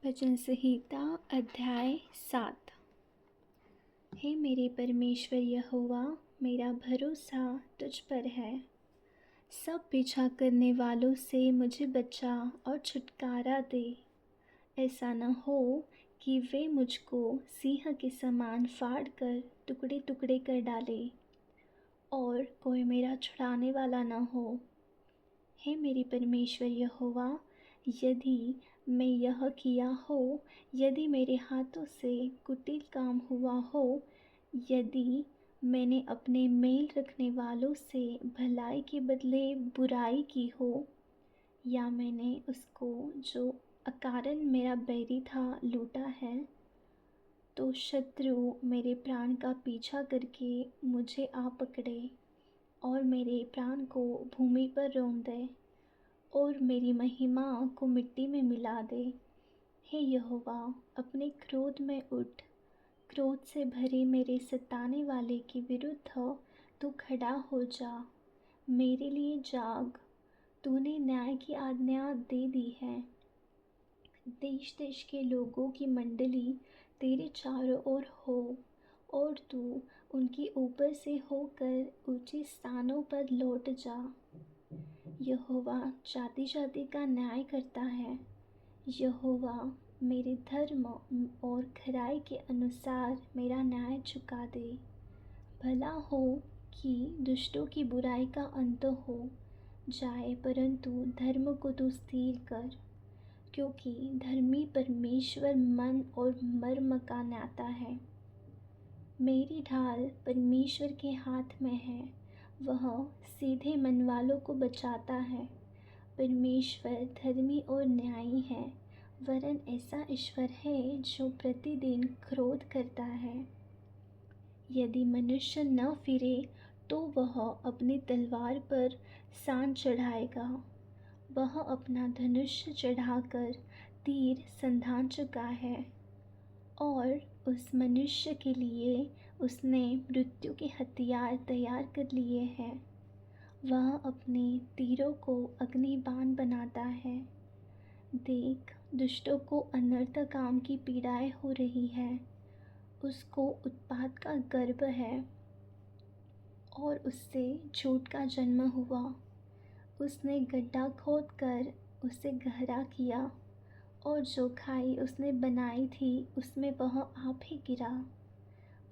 भजन संहिता अध्याय 7। हे मेरे परमेश्वर यहोवा, मेरा भरोसा तुझ पर है। सब पीछा करने वालों से मुझे बचा और छुटकारा दे। ऐसा न हो कि वे मुझको सिंह के समान फाड़ कर टुकड़े टुकड़े कर डाले और कोई मेरा छुड़ाने वाला न हो। हे मेरे परमेश्वर यहोवा, यदि मैं यह किया हो, यदि मेरे हाथों से कुटिल काम हुआ हो, यदि मैंने अपने मेल रखने वालों से भलाई के बदले बुराई की हो, या मैंने उसको जो अकारण मेरा बैरी था लूटा है, तो शत्रु मेरे प्राण का पीछा करके मुझे आ पकड़े और मेरे प्राण को भूमि पर रौंद दे और मेरी महिमा को मिट्टी में मिला दे। हे यहोवा, अपने क्रोध में उठ। क्रोध से भरे मेरे सताने वाले के विरुद्ध तू खड़ा हो जा। मेरे लिए जाग, तूने न्याय की आज्ञा दे दी है। देश देश के लोगों की मंडली तेरे चारों ओर हो और तू उनकी ऊपर से होकर ऊंचे स्थानों पर लौट जा। यहोवा जाति जाति का न्याय करता है। यहोवा मेरे धर्म और खराई के अनुसार मेरा न्याय चुका दे। भला हो कि दुष्टों की बुराई का अंत हो जाए, परंतु धर्म को तू स्थिर कर, क्योंकि धर्मी परमेश्वर मन और मर्म का ज्ञाता है। मेरी ढाल परमेश्वर के हाथ में है, वह सीधे मन वालों को बचाता है। परमेश्वर धर्मी और न्यायी है, वरन ऐसा ईश्वर है जो प्रतिदिन क्रोध करता है। यदि मनुष्य न फिरे तो वह अपनी तलवार पर सान चढ़ाएगा। वह अपना धनुष चढ़ाकर तीर संधान चुका है और उस मनुष्य के लिए उसने मृत्यु के हथियार तैयार कर लिए हैं। वह अपने तीरों को अग्निबाण बनाता है। देख, दुष्टों को अनर्थ काम की पीड़ाएं हो रही है। उसको उत्पात का गर्भ है और उससे झूठ का जन्म हुआ। उसने गड्ढा खोद कर उसे गहरा किया और जो खाई उसने बनाई थी उसमें वह आप ही गिरा।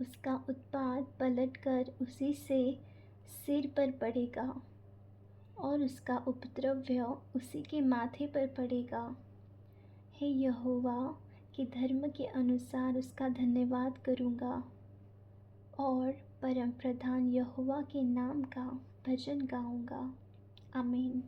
उसका उत्पात पलटकर उसी से सिर पर पड़ेगा और उसका उपद्रव्य उसी के माथे पर पड़ेगा। हे यहोवा के धर्म के अनुसार उसका धन्यवाद करूँगा और परम प्रधान यहोवा के नाम का भजन गाऊँगा। आमीन।